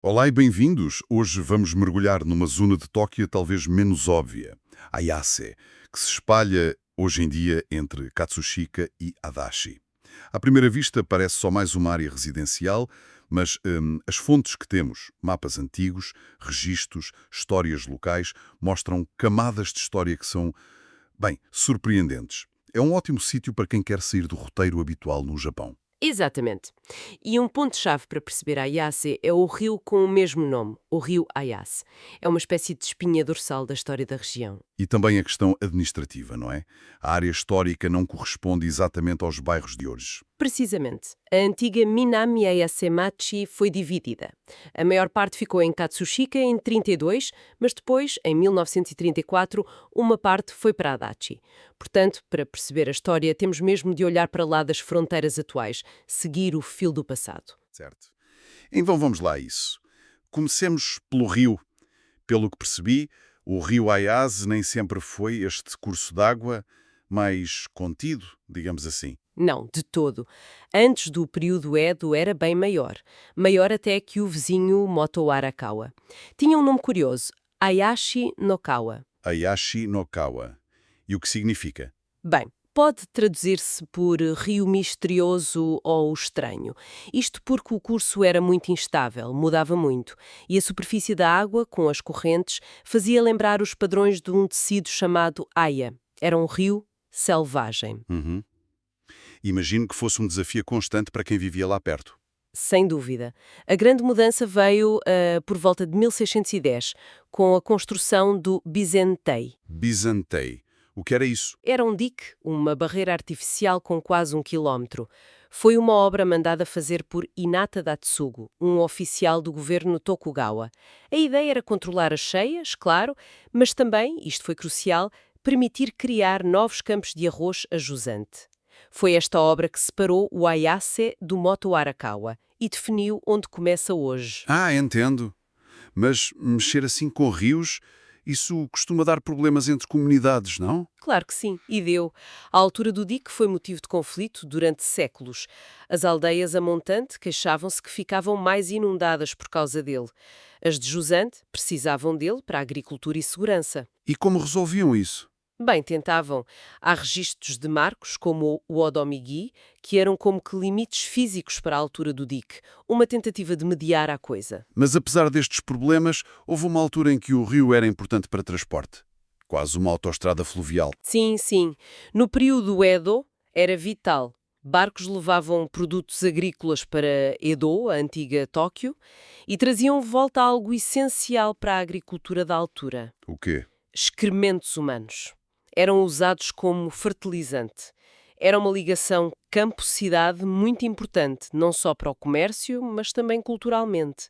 Olá e bem-vindos! Hoje vamos mergulhar numa zona de Tóquio talvez menos óbvia, Ayase, que se espalha hoje em dia entre Katsushika e Adachi. À primeira vista parece só mais uma área residencial, mas as fontes que temos, mapas antigos, registros, histórias locais, mostram camadas de história que são, bem, surpreendentes. É um ótimo sítio para quem quer sair do roteiro habitual no Japão. Exatamente. E um ponto-chave para perceber a Ayase é o rio com o mesmo nome, o rio Ayase. É uma espécie de espinha dorsal da história da região. E também a questão administrativa, não é? A área histórica não corresponde exatamente aos bairros de hoje. Precisamente. A antiga Minami Ayase-machi foi dividida. A maior parte ficou em Katsushika em 32, mas depois, em 1934, uma parte foi para Adachi. Portanto, para perceber a história, temos mesmo de olhar para lá das fronteiras atuais, seguir o fio do passado. Certo. Então vamos lá a isso. Comecemos pelo rio. Pelo que percebi, o rio Ayase nem sempre foi este curso d'água mais contido, digamos assim. Não, de todo. Antes do período Edo era bem maior. Maior até que o vizinho Moto Arakawa. Tinha um nome curioso, Ayashi no Kawa. Ayashi no Kawa. E o que significa? Bem, pode traduzir-se por rio misterioso ou estranho. Isto porque o curso era muito instável, mudava muito, e a superfície da água, com as correntes, fazia lembrar os padrões de um tecido chamado Aya. Era um rio selvagem. Uhum. Imagino que fosse um desafio constante para quem vivia lá perto. Sem dúvida. A grande mudança veio por volta de 1610, com a construção do Bizentei. Bizantei. O que era isso? Era um dique, uma barreira artificial com quase 1 quilómetro. Foi uma obra mandada fazer por Inata Datsugo, um oficial do governo Tokugawa. A ideia era controlar as cheias, claro, mas também, isto foi crucial, permitir criar novos campos de arroz a jusante. Foi esta obra que separou o Ayase do Moto Arakawa e definiu onde começa hoje. Ah, entendo. Mas mexer assim com rios, isso costuma dar problemas entre comunidades, não? Claro que sim, e deu. A altura do dique foi motivo de conflito durante séculos. As aldeias a montante queixavam-se que ficavam mais inundadas por causa dele. As de jusante precisavam dele para a agricultura e segurança. E como resolviam isso? Bem, tentavam. Há registros de marcos, como o Odomigi, que eram como que limites físicos para a altura do dique, uma tentativa de mediar a coisa. Mas apesar destes problemas, houve uma altura em que o rio era importante para transporte. Quase uma autoestrada fluvial. Sim, sim. No período Edo, era vital. Barcos levavam produtos agrícolas para Edo, a antiga Tóquio, e traziam de volta algo essencial para a agricultura da altura: O quê? excrementos humanos. Eram usados como fertilizante. Era uma ligação campo-cidade muito importante, não só para o comércio, mas também culturalmente.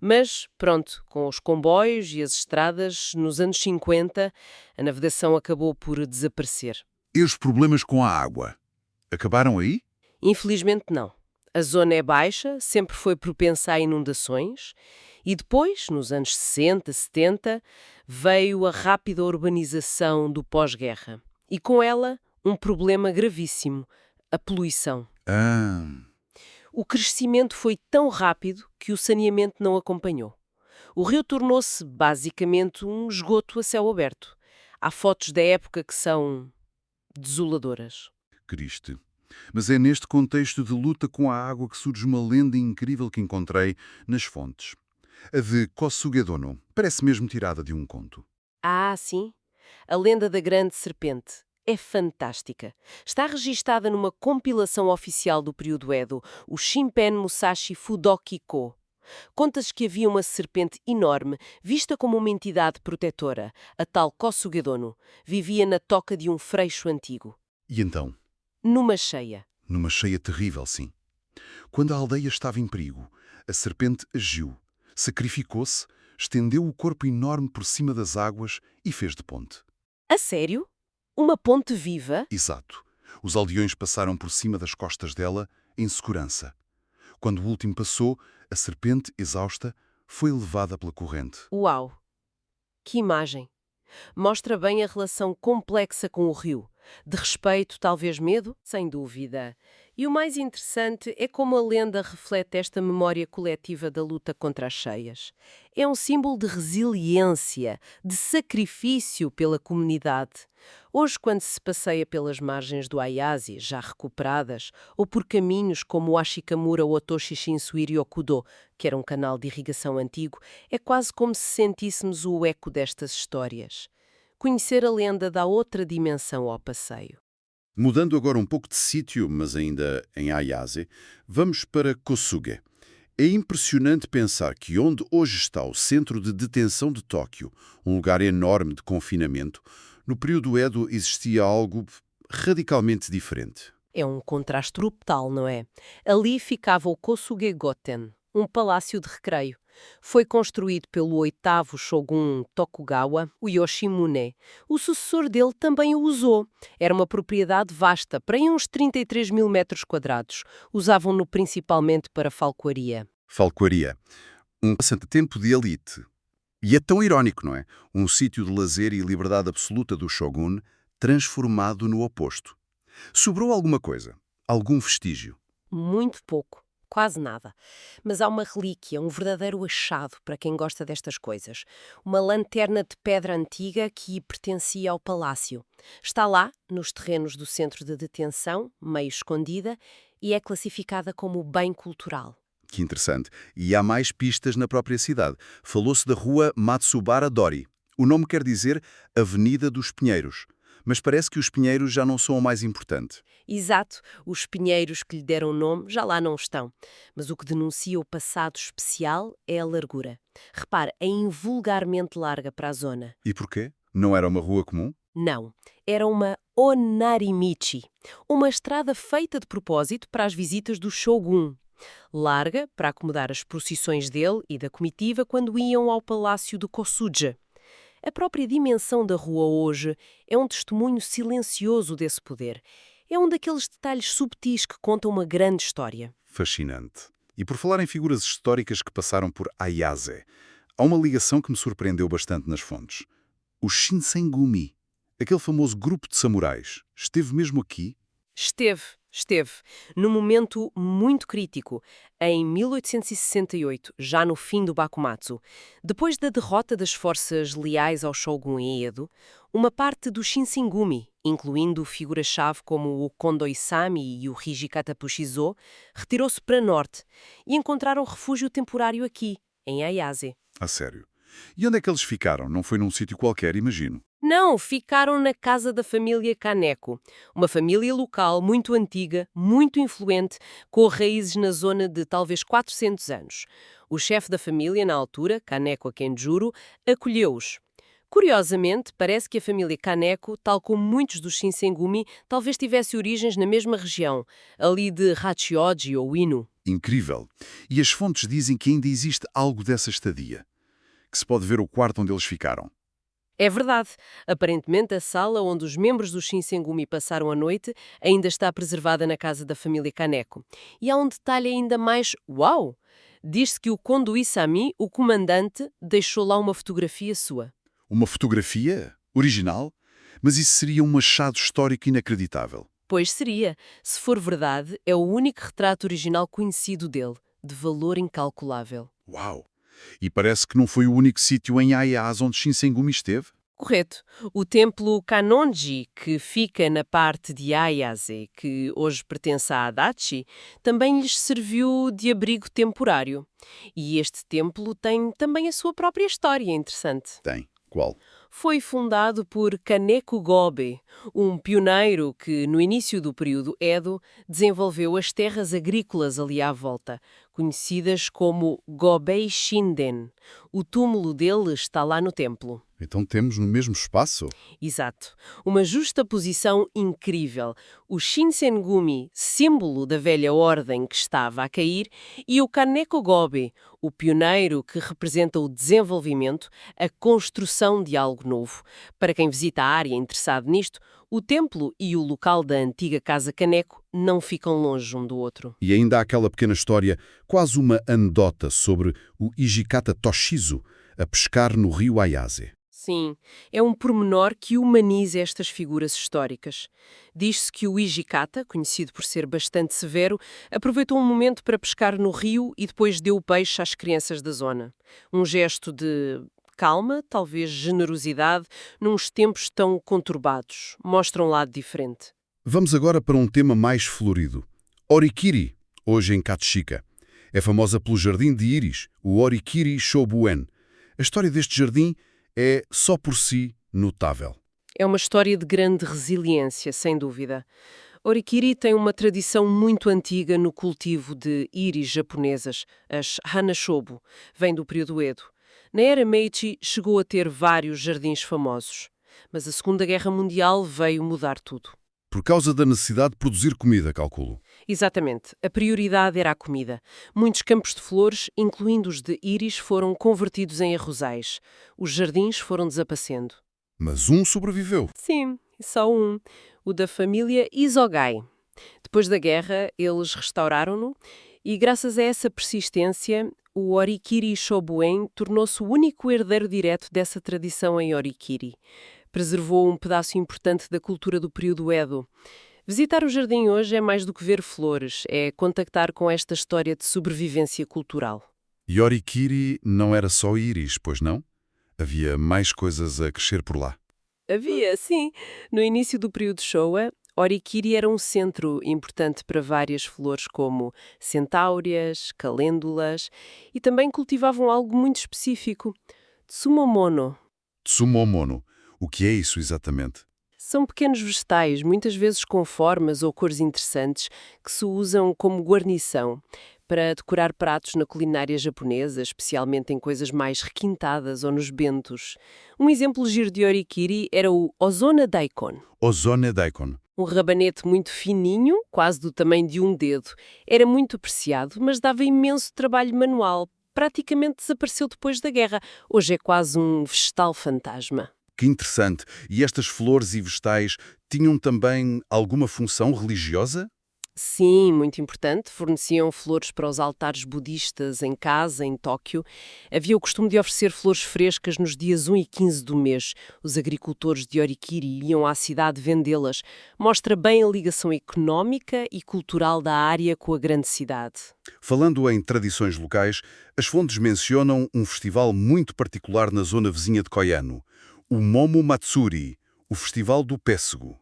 Mas, pronto, com os comboios e as estradas, nos anos 50, a navegação acabou por desaparecer. E os problemas com a água? Acabaram aí? Infelizmente, não. A zona é baixa, sempre foi propensa a inundações, e depois, nos anos 60, 70, veio a rápida urbanização do pós-guerra. E com ela, um problema gravíssimo: a poluição. Ah, O crescimento foi tão rápido que o saneamento não acompanhou. O rio tornou-se, basicamente, um esgoto a céu aberto. Há fotos da época que são desoladoras. Cristo. Mas é neste contexto de luta com a água que surge uma lenda incrível que encontrei nas fontes. A de Kosugedono. Parece mesmo tirada de um conto. Ah, sim. A lenda da grande serpente é fantástica. Está registada numa compilação oficial do período Edo, o Shinpen Musashi Fudoki-ko. Conta-se que havia uma serpente enorme, vista como uma entidade protetora, a tal Kosugedono. Vivia na toca de um freixo antigo. E então? Numa cheia. Numa cheia terrível, sim. Quando a aldeia estava em perigo, a serpente agiu, sacrificou-se, estendeu o corpo enorme por cima das águas e fez de ponte. A sério? Uma ponte viva? Exato. Os aldeões passaram por cima das costas dela em segurança. Quando o último passou, a serpente, exausta, foi levada pela corrente. Uau! Que imagem! Mostra bem a relação complexa com o rio. De respeito, talvez medo? Sem dúvida. E o mais interessante é como a lenda reflete esta memória coletiva da luta contra as cheias. É um símbolo de resiliência, de sacrifício pela comunidade. Hoje, quando se passeia pelas margens do Ayase, já recuperadas, ou por caminhos como o Ashikamura Otoshi Shinsuiri Okudo, que era um canal de irrigação antigo, é quase como se sentíssemos o eco destas histórias. Conhecer a lenda dá outra dimensão ao passeio. Mudando agora um pouco de sítio, mas ainda em Ayase, vamos para Kosuge. É impressionante pensar que onde hoje está o centro de detenção de Tóquio, um lugar enorme de confinamento, no período Edo existia algo radicalmente diferente. É um contraste brutal, não é? Ali ficava o Kosuge Goten, um palácio de recreio. Foi construído pelo oitavo shogun Tokugawa, o Yoshimune. O sucessor dele também o usou. Era uma propriedade vasta, para uns 33 mil metros quadrados. Usavam-no principalmente para falcoaria. Falcoaria. Um passatempo de elite. E é tão irónico, não é? Um sítio de lazer e liberdade absoluta do shogun, transformado no oposto. Sobrou alguma coisa? Algum vestígio? Muito pouco. Quase nada. Mas há uma relíquia, um verdadeiro achado para quem gosta destas coisas. Uma lanterna de pedra antiga que pertencia ao palácio. Está lá, nos terrenos do centro de detenção, meio escondida, e é classificada como bem cultural. Que interessante. E há mais pistas na própria cidade. Falou-se da rua Matsubara Dori. O nome quer dizer Avenida dos Pinheiros. Mas parece que os pinheiros já não são o mais importante. Exato, os pinheiros que lhe deram nome já lá não estão. Mas o que denuncia o passado especial é a largura. Repare, é invulgarmente larga para a zona. E porquê? Não era uma rua comum? Não, era uma Onarimichi, uma estrada feita de propósito para as visitas do Shogun. Larga para acomodar as procissões dele e da comitiva quando iam ao palácio do Kosuge. A própria dimensão da rua hoje é um testemunho silencioso desse poder. É um daqueles detalhes subtis que contam uma grande história. Fascinante. E por falar em figuras históricas que passaram por Ayase, há uma ligação que me surpreendeu bastante nas fontes. O Shinsengumi, aquele famoso grupo de samurais, esteve mesmo aqui? Esteve. Num momento muito crítico, em 1868, já no fim do Bakumatsu. Depois da derrota das forças leais ao Shogun em Edo, uma parte do Shinsengumi, incluindo figuras-chave como o Kondo Isami e o Hijikata Pushizo, retirou-se para norte e encontraram refúgio temporário aqui, em Ayase. A sério. E onde é que eles ficaram? Não foi num sítio qualquer, imagino. Não, ficaram na casa da família Kaneko, uma família local muito antiga, muito influente, com raízes na zona de talvez 400 anos. O chefe da família, na altura, Kaneko Kenjuro, acolheu-os. Curiosamente, parece que a família Kaneko, tal como muitos dos Shinsengumi, talvez tivesse origens na mesma região, ali de Hachioji ou Inu. Incrível. E as fontes dizem que ainda existe algo dessa estadia, que se pode ver o quarto onde eles ficaram. É verdade. Aparentemente, a sala onde os membros do Shinsengumi passaram a noite ainda está preservada na casa da família Kaneko. E há um detalhe ainda mais uau! Diz-se que o Kondo Isami, o comandante, deixou lá uma fotografia sua. Uma fotografia? Original? Mas isso seria um achado histórico inacreditável. Pois seria. Se for verdade, é o único retrato original conhecido dele, de valor incalculável. Uau! E parece que não foi o único sítio em Ayase onde Shinsengumi esteve? Correto. O templo Kanonji, que fica na parte de Ayase, que hoje pertence a Adachi, também lhes serviu de abrigo temporário. E este templo tem também a sua própria história interessante. Tem. Qual? Foi fundado por Kaneko Gobe, um pioneiro que, no início do período Edo, desenvolveu as terras agrícolas ali à volta, conhecidas como Gobei Shinden. O túmulo dele está lá no templo. Então temos no mesmo espaço? Exato. Uma justaposição incrível. O Shinsengumi, símbolo da velha ordem que estava a cair, e o Kaneko Gobe, o pioneiro que representa o desenvolvimento, a construção de algo novo. Para quem visita a área interessado nisto, o templo e o local da antiga Casa Kaneko não ficam longe um do outro. E ainda há aquela pequena história, quase uma anedota sobre o Hijikata Toshizo a pescar no rio Ayase. Sim, é um pormenor que humaniza estas figuras históricas. Diz-se que o Hijikata, conhecido por ser bastante severo, aproveitou um momento para pescar no rio e depois deu o peixe às crianças da zona. Um gesto de calma, talvez generosidade, nos tempos tão conturbados. Mostra um lado diferente. Vamos agora para um tema mais florido. Orikiri, hoje em Katsushika. É famosa pelo jardim de íris, o Orikiri Shobuen. A história deste jardim é, só por si, notável. É uma história de grande resiliência, sem dúvida. Orikiri tem uma tradição muito antiga no cultivo de íris japonesas, as Hanashobu, vem do período Edo. Na era Meiji chegou a ter vários jardins famosos, mas a Segunda Guerra Mundial veio mudar tudo. Por causa da necessidade de produzir comida, calculo. Exatamente, a prioridade era a comida. Muitos campos de flores, incluindo os de íris, foram convertidos em arrozais. Os jardins foram desaparecendo. Mas um sobreviveu. Sim, só um, o da família Isogai. Depois da guerra, eles restauraram-no e, graças a essa persistência, o Orikiri Shobuen tornou-se o único herdeiro direto dessa tradição em Orikiri. Preservou um pedaço importante da cultura do período Edo. Visitar o jardim hoje é mais do que ver flores, é contactar com esta história de sobrevivência cultural. E Orikiri não era só íris, pois não? Havia mais coisas a crescer por lá. Havia, sim. No início do período Showa, Orikiri era um centro importante para várias flores como centáureas, calêndulas e também cultivavam algo muito específico, tsumomono. Tsumomono. O que é isso exatamente? São pequenos vegetais, muitas vezes com formas ou cores interessantes, que se usam como guarnição para decorar pratos na culinária japonesa, especialmente em coisas mais requintadas ou nos bentos. Um exemplo giro de orikiri era o Ozona Daikon. Ozone Daikon. Um rabanete muito fininho, quase do tamanho de um dedo. Era muito apreciado, mas dava imenso trabalho manual. Praticamente desapareceu depois da guerra. Hoje é quase um vegetal fantasma. Que interessante. E estas flores e vegetais tinham também alguma função religiosa? Sim, muito importante. Forneciam flores para os altares budistas em casa, em Tóquio. Havia o costume de oferecer flores frescas nos dias 1 e 15 do mês. Os agricultores de Orikiri iam à cidade vendê-las. Mostra bem a ligação económica e cultural da área com a grande cidade. Falando em tradições locais, as fontes mencionam um festival muito particular na zona vizinha de Koyano, o Momo Matsuri, o Festival do Pêssego.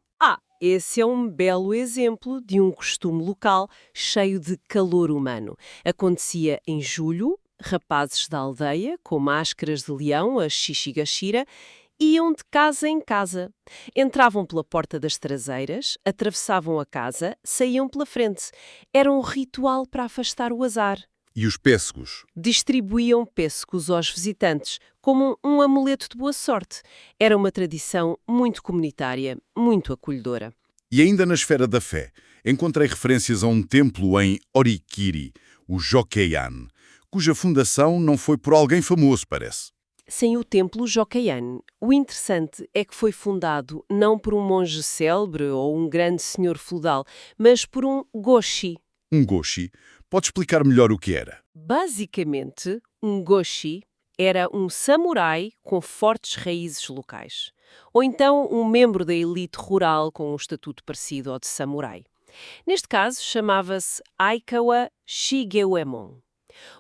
Esse é um belo exemplo de um costume local cheio de calor humano. Acontecia em julho, rapazes da aldeia, com máscaras de leão, a Shishigashira, iam de casa em casa. Entravam pela porta das traseiras, atravessavam a casa, saíam pela frente. Era um ritual para afastar o azar. E os pêssegos? Distribuíam pêssegos aos visitantes, como um amuleto de boa sorte. Era uma tradição muito comunitária, muito acolhedora. E ainda na esfera da fé, encontrei referências a um templo em Orikiri, o Jokeyan, cuja fundação não foi por alguém famoso, parece. Sem o templo Jokeyan, o interessante é que foi fundado não por um monge célebre ou um grande senhor feudal, mas por um goshi. Um goshi. Pode explicar melhor o que era? Basicamente, um goshi era um samurai com fortes raízes locais. Ou então um membro da elite rural com um estatuto parecido ao de samurai. Neste caso, chamava-se Aikawa Shigeuemon.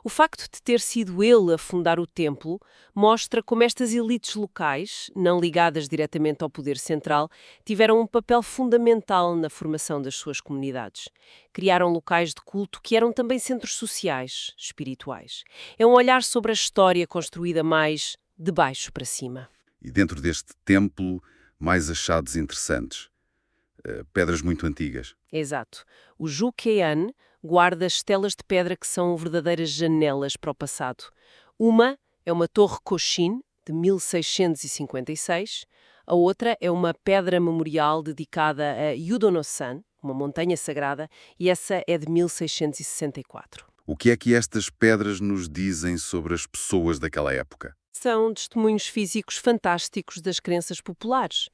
O facto de ter sido ele a fundar o templo mostra como estas elites locais, não ligadas diretamente ao poder central, tiveram um papel fundamental na formação das suas comunidades. Criaram locais de culto que eram também centros sociais, espirituais. É um olhar sobre a história construída mais de baixo para cima. E dentro deste templo, mais achados interessantes. Pedras muito antigas. Exato. O Jukean guarda estelas de pedra que são verdadeiras janelas para o passado. Uma é uma torre Koshin, de 1656. A outra é uma pedra memorial dedicada a Yudono-san, uma montanha sagrada, e essa é de 1664. O que é que estas pedras nos dizem sobre as pessoas daquela época? São testemunhos físicos fantásticos das crenças populares.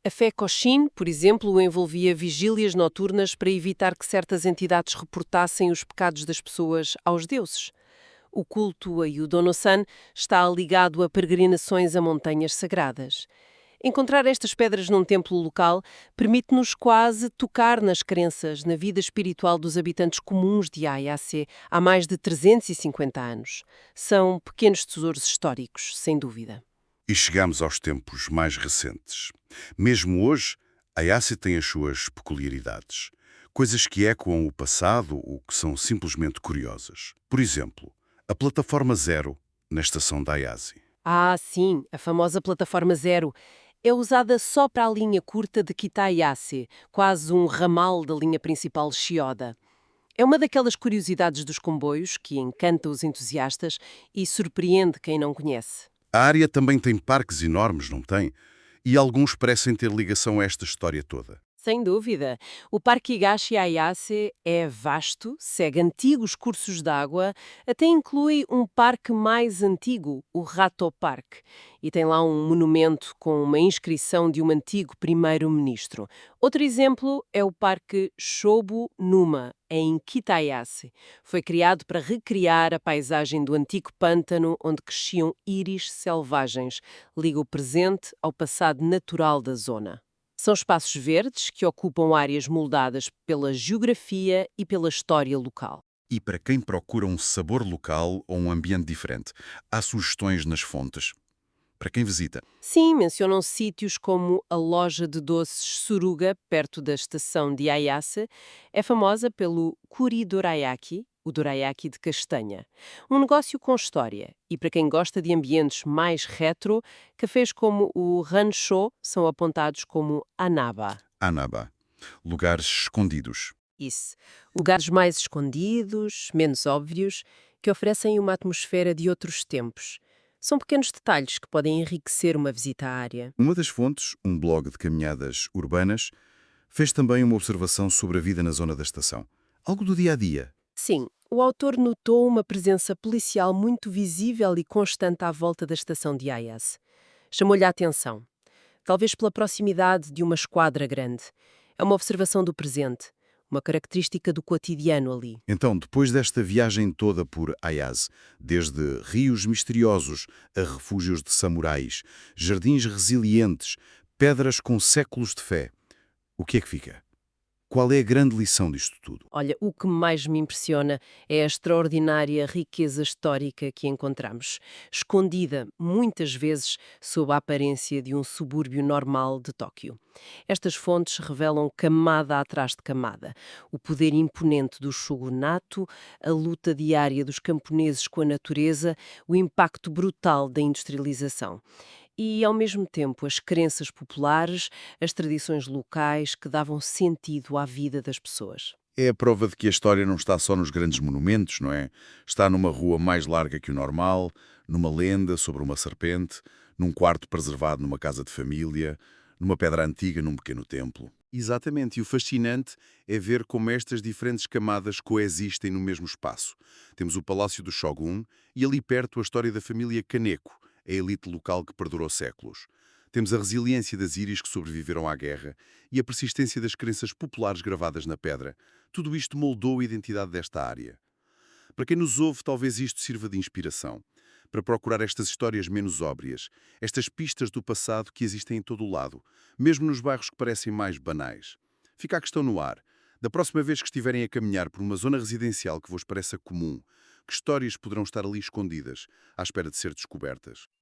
A fé Koshin, por exemplo, envolvia vigílias noturnas para evitar que certas entidades reportassem os pecados das pessoas aos deuses. O culto a Yudono-san está ligado a peregrinações a montanhas sagradas. Encontrar estas pedras num templo local permite-nos quase tocar nas crenças, na vida espiritual dos habitantes comuns de Ayase há mais de 350 anos. São pequenos tesouros históricos, sem dúvida. E chegamos aos tempos mais recentes. Mesmo hoje, a Ayase tem as suas peculiaridades. Coisas que ecoam o passado ou que são simplesmente curiosas. Por exemplo, a plataforma Zero na estação da Ayase. Ah, sim, a famosa plataforma Zero. É usada só para a linha curta de Kitayase, quase um ramal da linha principal Chiyoda. É uma daquelas curiosidades dos comboios que encanta os entusiastas e surpreende quem não conhece. A área também tem parques enormes, não tem? E alguns parecem ter ligação a esta história toda. Sem dúvida. O Parque Higashi Ayase é vasto, segue antigos cursos d'água, até inclui um parque mais antigo, o Rato Park, e tem lá um monumento com uma inscrição de um antigo primeiro-ministro. Outro exemplo é o Parque Shobu Numa, em Kitayase. Foi criado para recriar a paisagem do antigo pântano onde cresciam íris selvagens, liga o presente ao passado natural da zona. São espaços verdes que ocupam áreas moldadas pela geografia e pela história local. E para quem procura um sabor local ou um ambiente diferente, há sugestões nas fontes. Para quem visita. Sim, mencionam sítios como a loja de doces Suruga, perto da estação de Ayase, é famosa pelo Kuri Dorayaki, o dorayaki de castanha. Um negócio com história. E para quem gosta de ambientes mais retro, cafés como o Rancho são apontados como Anaba. Anaba. Lugares escondidos. Isso. Lugares mais escondidos, menos óbvios, que oferecem uma atmosfera de outros tempos. São pequenos detalhes que podem enriquecer uma visita à área. Uma das fontes, um blog de caminhadas urbanas, fez também uma observação sobre a vida na zona da estação. Algo do dia a dia. Sim, o autor notou uma presença policial muito visível e constante à volta da estação de Ayase. Chamou-lhe a atenção, talvez pela proximidade de uma esquadra grande. É uma observação do presente, uma característica do cotidiano ali. Então, depois desta viagem toda por Ayase, desde rios misteriosos a refúgios de samurais, jardins resilientes, pedras com séculos de fé, o que é que fica? Qual é a grande lição disto tudo? Olha, o que mais me impressiona é a extraordinária riqueza histórica que encontramos, escondida, muitas vezes, sob a aparência de um subúrbio normal de Tóquio. Estas fontes revelam camada atrás de camada, o poder imponente do shogunato, a luta diária dos camponeses com a natureza, o impacto brutal da industrialização. E, ao mesmo tempo, as crenças populares, as tradições locais que davam sentido à vida das pessoas. É a prova de que a história não está só nos grandes monumentos, não é? Está numa rua mais larga que o normal, numa lenda sobre uma serpente, num quarto preservado numa casa de família, numa pedra antiga num pequeno templo. Exatamente, e o fascinante é ver como estas diferentes camadas coexistem no mesmo espaço. Temos o Palácio do Shogun e ali perto a história da família Kaneko, a elite local que perdurou séculos. Temos a resiliência das íris que sobreviveram à guerra e a persistência das crenças populares gravadas na pedra. Tudo isto moldou a identidade desta área. Para quem nos ouve, talvez isto sirva de inspiração, para procurar estas histórias menos óbvias, estas pistas do passado que existem em todo o lado, mesmo nos bairros que parecem mais banais. Fica a questão no ar. Da próxima vez que estiverem a caminhar por uma zona residencial que vos pareça comum, que histórias poderão estar ali escondidas, à espera de ser descobertas?